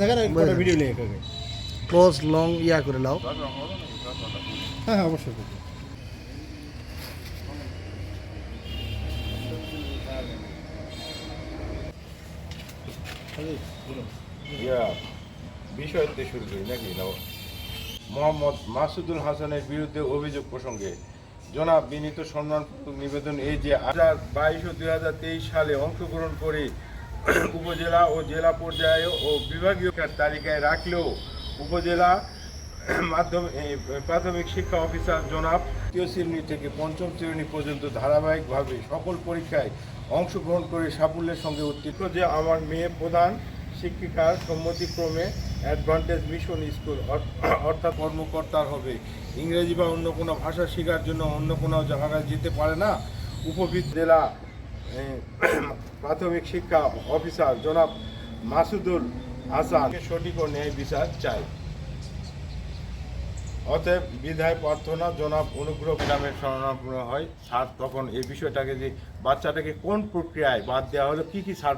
থাকেন একটা ভিডিও নিয়ে এখানে ক্লোজ লং ইয়া করে লাও। হ্যাঁ হ্যাঁ অবশ্যই করবো। বিষয়তে শুরু করি নাকি মোহাম্মদ মাসুদুল হাসানের বিরুদ্ধে অভিযোগ প্রসঙ্গে জনাব বিনীত সম্মানপূর্বক নিবেদন এই যে 2022 ও 2023 সালে অংশগ্রহণ করে উপজেলা ও জেলা পর্যায়ে ও বিভাগীয় তালিকায় রাখলেও উপজেলা প্রাথমিক শিক্ষা অফিসার জনাব তৃতীয় শ্রেণী থেকে পঞ্চম শ্রেণী পর্যন্ত ধারাবাহিকভাবে সকল পরীক্ষায় অংশগ্রহণ করে সাফল্যের সঙ্গে উত্তীর্ণ যে আমার মেয়ে প্রধান শিক্ষিকার সম্মতিক্রমে অ্যাডভান্টেজ মিশন স্কুল অর্থাৎ কর্মকর্তার হবে, ইংরেজি বা অন্য কোনো ভাষা শেখার জন্য অন্য কোনো জায়গায় যেতে পারে না। উপজেলা প্রাথমিক শিক্ষা অফিসার জনাব মাসুদুল হাসান সঠিক ও ন্যায় বিচার চাই। অতএব বিধায় প্রার্থনা জনাব অনুগ্রহ গ্রামের শরণাপন্ন হয়। স্যার তখন এই বিষয়টাকে যে বাচ্চাটাকে কোন প্রক্রিয়ায় বাদ দেওয়া হলো, কী কী স্যার